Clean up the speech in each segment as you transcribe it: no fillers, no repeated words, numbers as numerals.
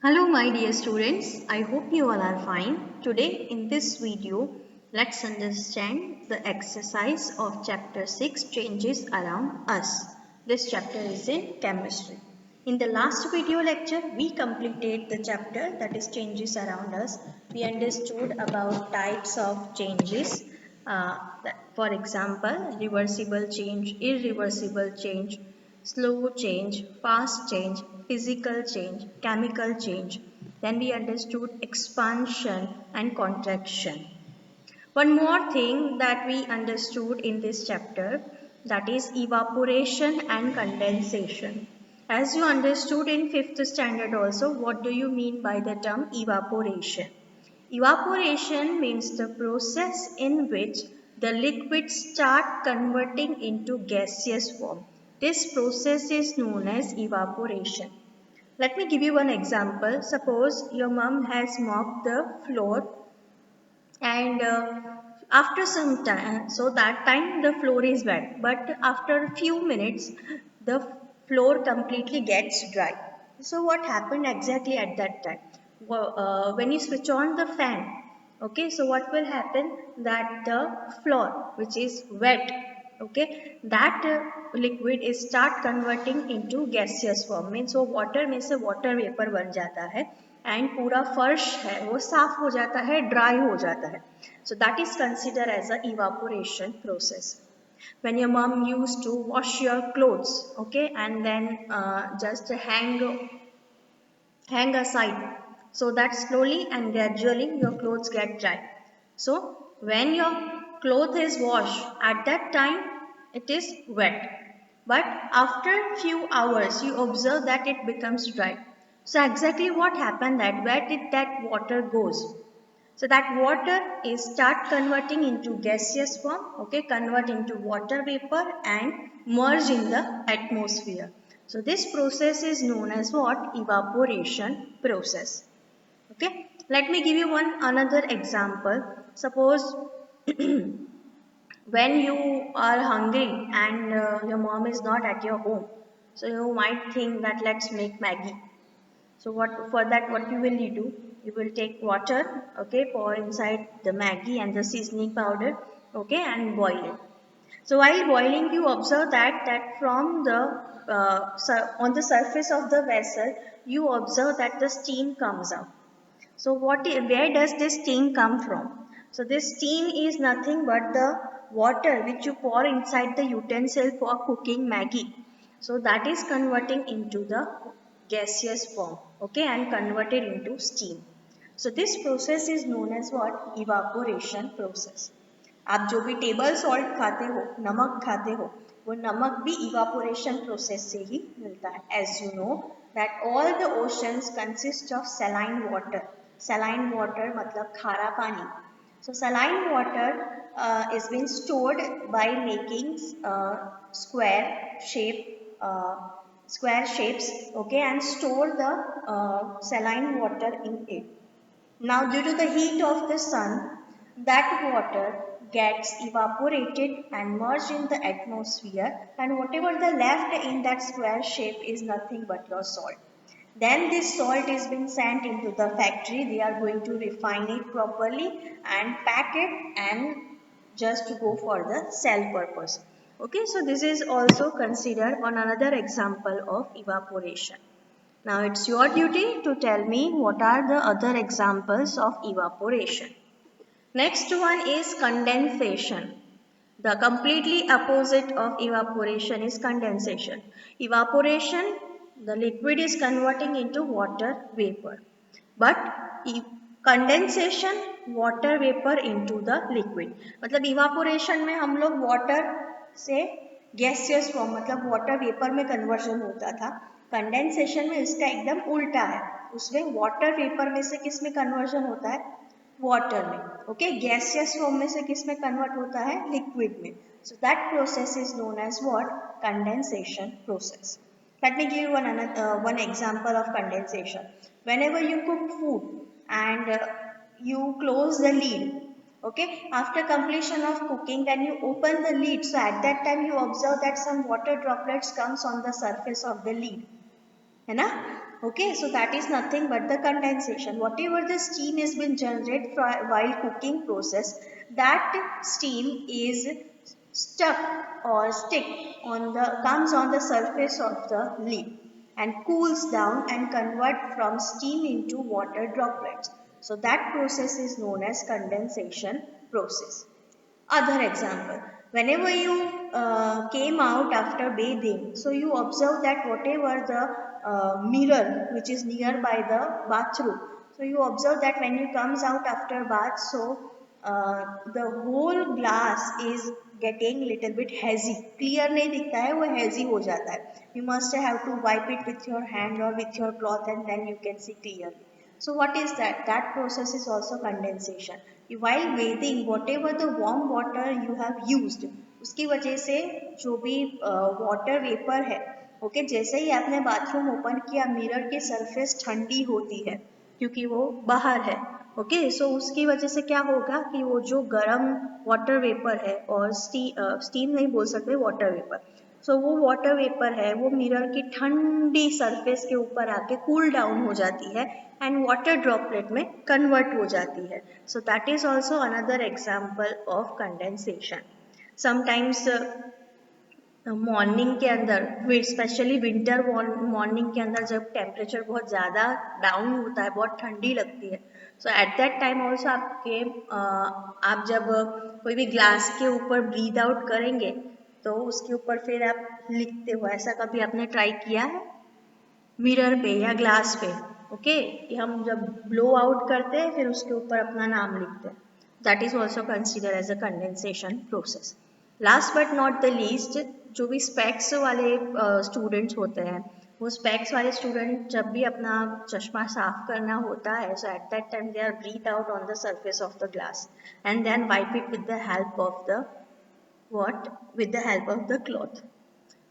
Hello my dear students, I hope you all are fine. Today in this video, let's understand the exercise of chapter 6 changes around us. This chapter is in chemistry. In the last video lecture, we completed the chapter that is changes around us. We understood about types of changes. For example, reversible change, irreversible change, slow change, fast change, physical change, chemical change. Then we understood expansion and contraction. One more thing that we understood in this chapter, that is evaporation and condensation. As you understood in 5th standard also, what do you mean by the term evaporation? Evaporation means the process in which the liquids start converting into gaseous form. This process is known as evaporation. Let me give you one example. Suppose your mom has mopped the floor and after some time, so that time the floor is wet, but after a few minutes the floor completely gets dry. So what happened exactly at that time? When you switch on the fan, okay, so what will happen, that the floor which is wet, okay, that liquid is start converting into gaseous form, means वो water में से water vapor बन जाता है and पूरा फर्श है वो साफ हो जाता है, ड्राई हो जाता है. So that is consider as a evaporation process. When your mom used to wash your clothes, okay, and then just hang aside, so that slowly and gradually your clothes get dry. So when your cloth is washed, at that time it is wet, but after few hours you observe that it becomes dry. So exactly what happened, that where did that water goes? So that water is start converting into gaseous form, okay, convert into water vapor and merge in the atmosphere. So this process is known as what? Evaporation process. Okay, let me give you one another example. Suppose when you are hungry and your mom is not at your home, so you might think that let's make Maggie. So what for that what you will do? You will take water, okay, pour inside the Maggie and the seasoning powder, okay, and boil it. So while boiling, you observe that from the on the surface of the vessel, you observe that the steam comes out. So where does this steam come from? So this steam is nothing but the water which you pour inside the utensil for cooking Maggie. So that is converting into the gaseous form, okay, and converted into steam. So this process is known as what? Evaporation process. आप जो भी table salt खाते हो, नमक खाते हो, वो नमक भी इवापोरेशन प्रोसेस से ही मिलता है. As you know that all the oceans consist of saline water. Saline water मतलब खारा पानी. So saline water is being stored by making square shape uh, square shapes, okay, and store the saline water in it. Now due to the heat of the sun, that water gets evaporated and merged in the atmosphere, and whatever the left in that square shape is nothing but your salt. Then this salt is being sent into the factory. They are going to refine it properly and pack it and just to go for the sell purpose. Okay, so this is also considered on another example of evaporation. Now it's your duty to tell me what are the other examples of evaporation. Next one is condensation. The completely opposite of evaporation is condensation. Evaporation, the liquid is converting into water vapor. But condensation, water vapor into the liquid. मतलब evaporation में हम लोग water से gaseous form मतलब water vapor में conversion होता था. Condensation में इसका एकदम उल्टा है. उसमें water vapor में से किस में conversion होता है? वाटर में, ओके, गैसियस फॉर्म में से किस में कन्वर्ट होता है? लिक्विड में. So that process is known as what? Condensation process. Let me give you one example of condensation. Whenever you cook food and you close the lid, okay, after completion of cooking, then you open the lid. So at that time you observe that some water droplets comes on the surface of the lid, है ना? Okay, so that is nothing but the condensation. Whatever the steam has been generated while cooking process, that steam is stuck or stick on the comes on the surface of the lid and cools down and convert from steam into water droplets. So that process is known as condensation process. Other example, whenever you came out after bathing, so you observe that whatever the mirror which is nearby the bathroom, so you observe that when you comes out after bath, so the whole glass is getting little bit hazy. Clear नहीं दिखता है, वो hazy हो जाता है. You must have to wipe it with your hand or with your cloth and then you can see clearly. So what is that? That process is also condensation. While bathing, whatever the warm water you have used, उसकी वजह से जो भी water vapour है, okay, जैसे ही आपने bathroom open किया, mirror की सरफेस ठंडी होती है क्योंकि वो बाहर है. ओके, सो उसकी वजह से क्या होगा कि वो जो गर्म वाटर वेपर है, और स्टीम नहीं बोल सकते, वाटर वेपर, सो वो वाटर वेपर है, वो मिरर की ठंडी सरफेस के ऊपर आके कूल डाउन हो जाती है एंड वाटर ड्रॉपलेट में कन्वर्ट हो जाती है. So that is also another example of condensation. Sometimes morning के अंदर, स्पेशली विंटर मॉर्निंग के अंदर जब टेम्परेचर बहुत ज़्यादा डाउन होता है, बहुत ठंडी लगती है, so at that time also आप जब कोई भी ग्लास के ऊपर ब्रीद आउट करेंगे तो उसके ऊपर फिर आप लिखते हो. ऐसा कभी आपने ट्राई किया है मिरर पे या ग्लास पे? ओके, हम जब ब्लो आउट करते हैं फिर उसके ऊपर अपना नाम लिखते हैं. That is also consider as a condensation process. Last but not the least, जो भी स्पेक्स वाले स्टूडेंट्स होते हैं, वो स्पेक्स वाले स्टूडेंट जब भी अपना चश्मा साफ करना होता है, so at that time they are breath out on the surface of the glass and then wipe it with the help of the with the help of the cloth.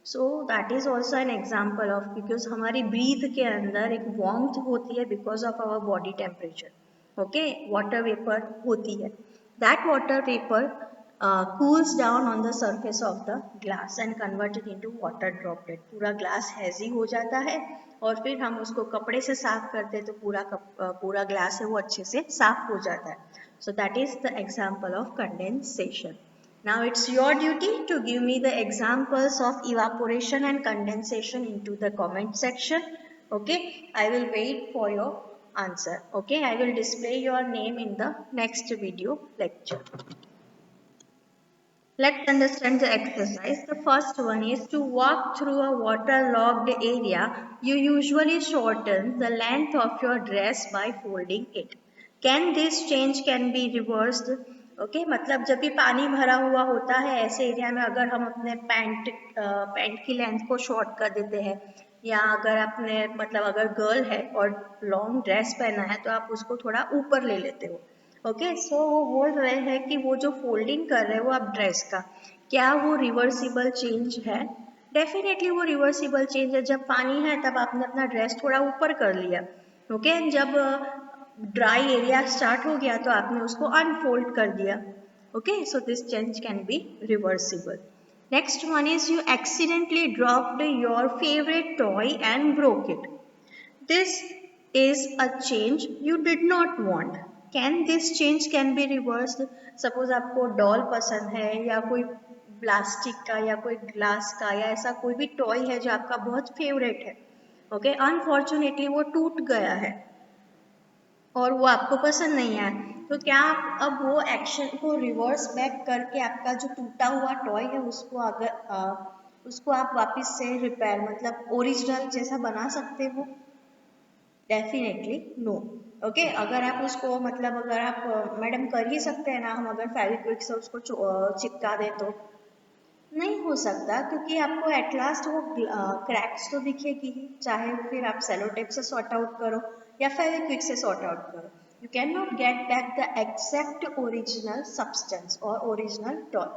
So that is also an example of, because हमारी breath के अंदर एक warmth होती है because of our body temperature. Okay, water vapor होती है. That water vapor cools down on the surface of the glass and converted into water droplet. पूरा glass hazy हो जाता है और फिर हम उसको कपड़े से साफ करते हैं तो पूरा glass है वो अच्छे से साफ हो जाता है. So that is the example of condensation. Now it's your duty to give me the examples of evaporation and condensation into the comment section. Okay, I will wait for your answer. Okay, I will display your name in the next video lecture. Let's understand the exercise. The first one is to walk through a waterlogged area. You usually shorten the length of your dress by folding it. Can this change can be reversed? Okay, मतलब जब भी पानी भरा हुआ होता है ऐसे area में अगर हम अपने पैंट की लेंथ को शॉर्ट कर देते हैं, या अगर आपने मतलब अगर गर्ल है और लॉन्ग ड्रेस पहना है तो आप उसको थोड़ा ऊपर ले लेते हो. ओके, सो वो बोल रहे हैं कि वो जो फोल्डिंग कर रहे हैं वो आप ड्रेस का, क्या वो रिवर्सिबल चेंज है? डेफिनेटली वो रिवर्सिबल चेंज है. जब पानी है तब आपने अपना ड्रेस थोड़ा ऊपर कर लिया. ओके, जब ड्राई एरिया स्टार्ट हो गया तो आपने उसको अनफोल्ड कर दिया. Okay, so this change can B reversible. Next one is you accidentally dropped your favourite toy and broke it. This is a change you did not want. Can this change can be reversed? Suppose आपको doll पसंद है या कोई plastic का या कोई glass का या ऐसा कोई भी टॉय है जो आपका बहुत फेवरेट है. ओके, अनफॉर्चुनेटली वो टूट गया है और वो आपको पसंद नहीं है, तो क्या आप अब वो एक्शन को रिवर्स बैक करके आपका जो टूटा हुआ टॉय है उसको आप वापस से रिपेयर मतलब ओरिजिनल जैसा बना सकते हो? Definitely no. ओके, अगर आप उसको मतलब अगर आप मैडम कर ही सकते हैं ना, हम अगर फेविक्विक से उसको चिपका दें तो नहीं हो सकता, क्योंकि आपको एट लास्ट वो क्रैक्स तो दिखेगी ही, चाहे फिर आप सेलो टेप से सॉर्ट आउट करो या फेविक्विक से सॉर्ट आउट करो. You can not get back the exact original substance और original toy.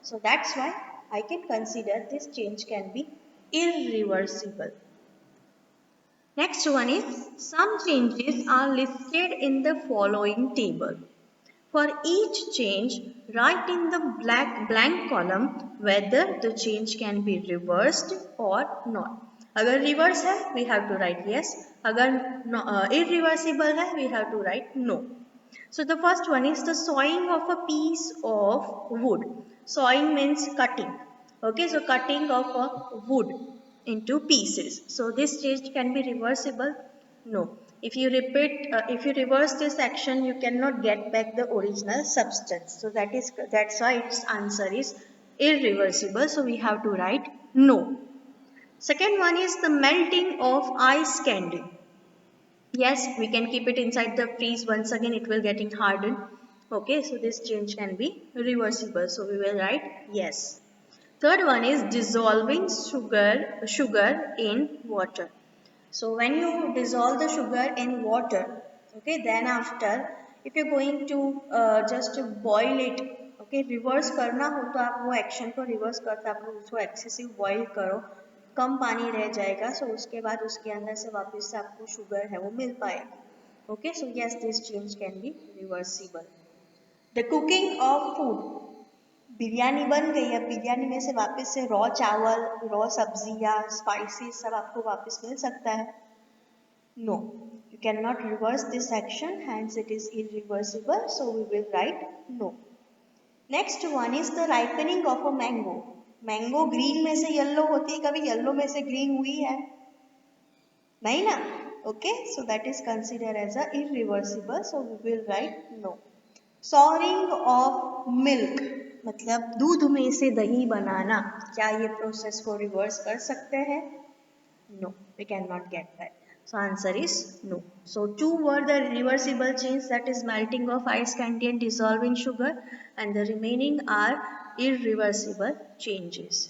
So that's why I can consider this change can be irreversible. Next one is some changes are listed in the following table. For each change, write in the blank column whether the change can be reversed or not. अगर reverse है we have to write yes, अगर irreversible है we have to write no. So the first one is the sawing of a piece of wood. Sawing means cutting. Okay, so cutting of a wood into pieces. So this change can be reversible? No. If you reverse this action, you cannot get back the original substance. So that's why its answer is irreversible. So we have to write no. Second one is the melting of ice candy. Yes, we can keep it inside the freeze. Once again it will getting hardened. Okay, so this change can be reversible, so we will write yes. Third one is dissolving sugar in water. So when you dissolve the sugar in water, okay, then after if you're going to just boil it, okay, reverse करना हो तो आप वो action को reverse करते आप उसको excessive boil करो, कम पानी रह जाएगा, सो उसके बाद उसके अंदर से वापस से आपको शुगर है वो मिल पाएगी. Okay, so yes this change can B reversible. The cooking of food. Biryani बन गई है, बिरयानी में से वापस से रॉ चावल, रॉ सब्जी या स्पाइसेस सब आपको वापस मिल सकता है? No, you cannot reverse this action, hence it is irreversible, so we will write no. Next one is the ripening of a mango. Mango green में से येलो होती है, कभी येलो में से ग्रीन हुई है? नहीं ना. Okay, so that is consider as a irreversible, so we will write no. Souring of milk, मतलब दूध में से दही बनाना, क्या ये प्रोसेस को रिवर्स कर सकते हैं? No, we can not get that. So answer is no. So two were the reversible change, that is melting of ice candy and dissolving sugar, and the remaining are irreversible changes.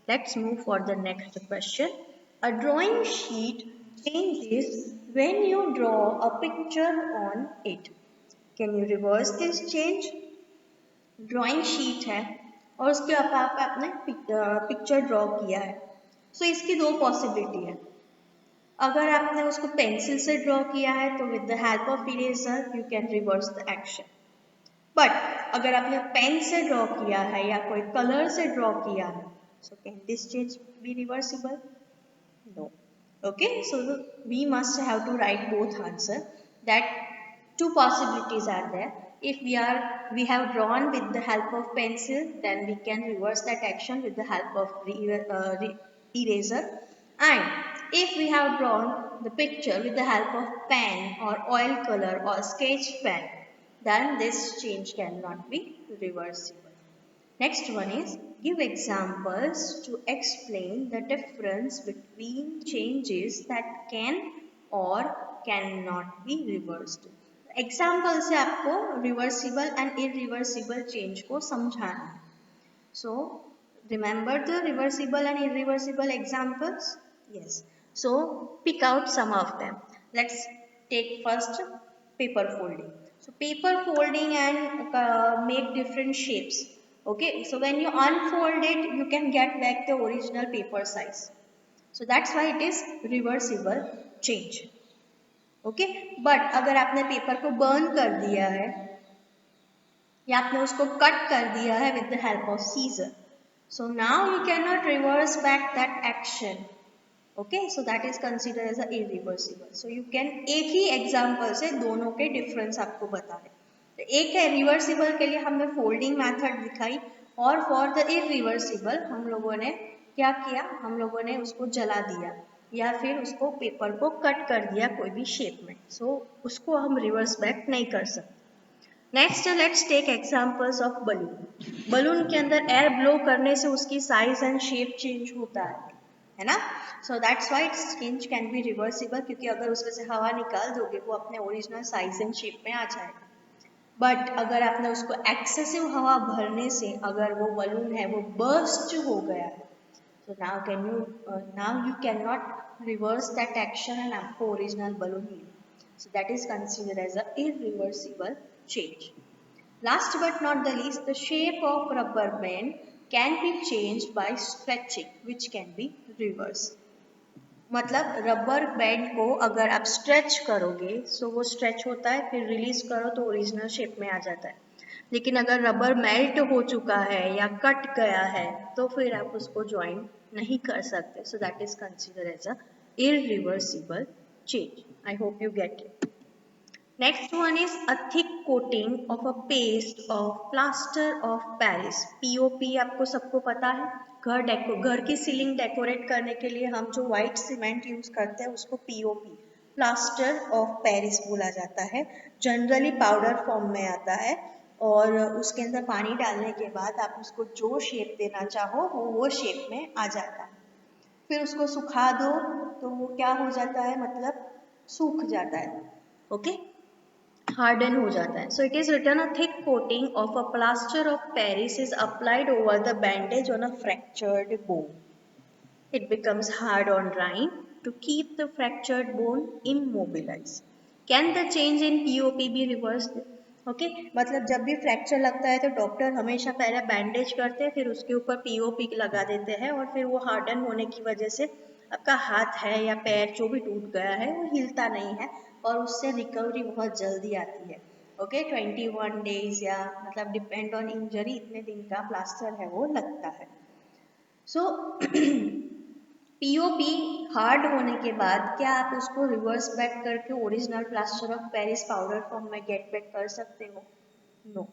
Let's move for the next question. A drawing sheet changes when you draw a picture on it. Can you reverse this change? Drawing sheet है और उसके ऊपर आपने picture draw किया है, so इसकी दो possibility है. अगर आपने उसको पेंसिल से ड्रॉ किया है तो with the help of eraser you can reverse the action. But अगर आपने पेन से ड्रॉ किया है या कोई कलर से ड्रॉ किया है, so can this change be reversible? No. Okay, so we must have to write both answer, that two possibilities are there. If we have drawn with the help of pencil, then we can reverse that action with the help of eraser. And if we have drawn the picture with the help of pen or oil color or sketch pen, then this change cannot be reversible. Next one is give examples to explain the difference between changes that can or cannot be reversed. Example से आपको reversible and irreversible change को समझाना है. So remember the reversible and irreversible examples. Yes, so pick out some of them. Let's take first paper folding. So paper folding and make different shapes. Okay, so when you unfold it, you can get back the original paper size. So that's why it is reversible change. Okay, but अगर आपने paper को burn कर दिया है या आपने उसको cut कर दिया है with the help of scissor, so now you can not reverse back that action. Okay, so that is consider as a irreversible. So you can एक ही एग्जांपल से दोनों के डिफरेंस आपको बता रहे. तो एक है रिवर्सिबल के लिए हमने फोल्डिंग मेथड दिखाई, और फॉर द इरिवर्सिबल हम लोगों ने क्या किया, हम लोगों ने उसको जला दिया या फिर उसको पेपर को कट कर दिया कोई भी शेप में. सो उसको हम रिवर्स बैक नहीं कर सकते. Next, let's take examples of balloon. Balloon के अंदर एयर ब्लो करने से उसकी साइज एंड शेप चेंज होता है ना. सो that's why it's change can B reversible, क्योंकि अगर उसमें से हवा निकाल दोगे वो अपने ओरिजिनल साइज एंड शेप में आ जाएगा. बट अगर आपने उसको एक्सेसिव हवा भरने से अगर वो बलून है वो बर्स्ट हो गया है, so now you cannot reverse that action and आपको original balloon मिले. So that is considered as a irreversible change. Last but not the least, the shape of rubber band can be changed by stretching, which can be reversed. मतलब rubber band को अगर आप stretch करोगे सो वो stretch होता है, फिर release करो तो ओरिजिनल शेप में आ जाता है. लेकिन अगर रबर मेल्ट हो चुका है या कट गया है तो फिर आप उसको ज्वाइन नहीं कर सकते. So that is considered as a irreversible change. I hope you get it. Next one is a thick coating of a paste of plaster of Paris. POP आपको सबको पता है. घर की सीलिंग डेकोरेट करने के लिए हम जो व्हाइट सीमेंट यूज करते हैं उसको POP प्लास्टर ऑफ पेरिस बोला जाता है. जनरली पाउडर फॉर्म में आता है और उसके अंदर पानी डालने के बाद आप उसको जो शेप देना चाहो वो शेप में आ जाता है. फिर उसको सुखा दो तो वो क्या हो जाता है, मतलब सूख जाता है. ओके, हार्डन हो जाता है. So it is written a thick coating of a plaster of Paris is applied over the bandage on a fractured bone. It becomes hard on drying to keep the fractured bone immobilized. Can the change in POP be reversed? Okay, मतलब जब भी fracture लगता है तो doctor हमेशा पहले bandage करते हैं, फिर उसके ऊपर POP लगा देते हैं और फिर वो हार्डन होने की वजह से आपका हाथ है या पैर जो भी टूट गया है वो हिलता नहीं है और उससे रिकवरी बहुत जल्दी आती है. ओके, 21 डेज या मतलब डिपेंड ऑन इंजरी, इतने दिन का प्लास्टर है वो लगता है. सो POP हार्ड होने के बाद क्या आप उसको रिवर्स बैक करके original plaster of Paris powder form में गेट बैक कर सकते हो? नो,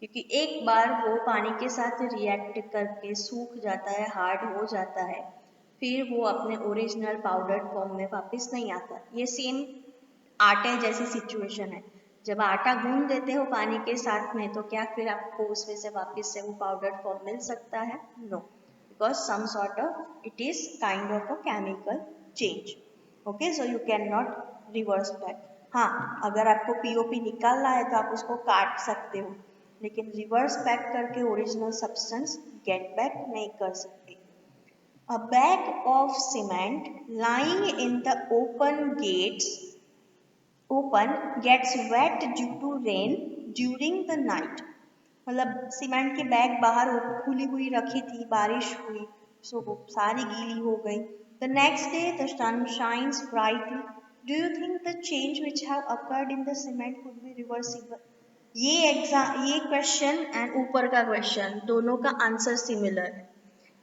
क्योंकि एक बार वो पानी के साथ रिएक्ट करके सूख जाता है, हार्ड हो जाता है, फिर वो अपने ओरिजिनल पाउडर फॉर्म में वापस नहीं आता. ये सेम आटे जैसी सिचुएशन है. जब आटा गूंद देते हो पानी के साथ में तो क्या फिर आपको उसमें से वापस से वो पाउडर फॉर्म मिल सकता है? No, because some sort of it is kind of a chemical change. Okay, so you cannot reverse back. हाँ, अगर आपको POP निकालना है तो आप उसको काट सकते हो, लेकिन रिवर्स बैक करके ओरिजिनल सब्सटेंस गेट बैक नहीं कर सकते. A bag of cement lying in the open gets wet due to rain during the night. मतलब सीमेंट की बैग बाहर खुली हुई रखी थी, बारिश हुई, सो वो सारी गीली हो गई. The next day the sun shines brightly. Do you think the change which have occurred in the cement could be reversible? ये क्वेश्चन एंड ऊपर का क्वेश्चन दोनों का आंसर सिमिलर है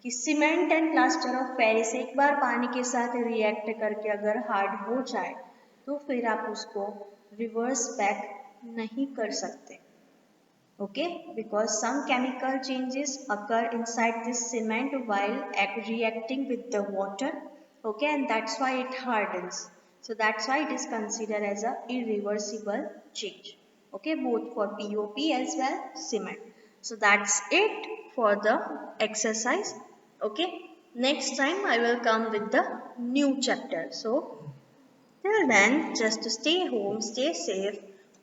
कि cement and plaster of Paris एक बार पानी के साथ रिएक्ट करके अगर हार्ड हो जाए तो फिर आप उसको रिवर्स बैक नहीं कर सकते. Okay, because some chemical changes occur inside this cement while reacting with the water. Okay, and that's why it hardens. So that's why it is considered as a irreversible change. Okay, both for POP as well cement. So that's it for the exercise. Okay, next time I will come with the new chapter. So till then, just stay home, stay safe,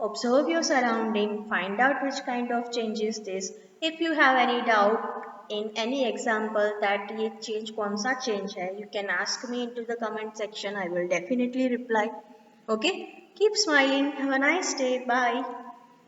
observe your surrounding, find out which kind of change is this. If you have any doubt in any example that ये change कौन सा change है, you can ask me into the comment section. I will definitely reply. Okay? Keep smiling. Have a nice day. Bye.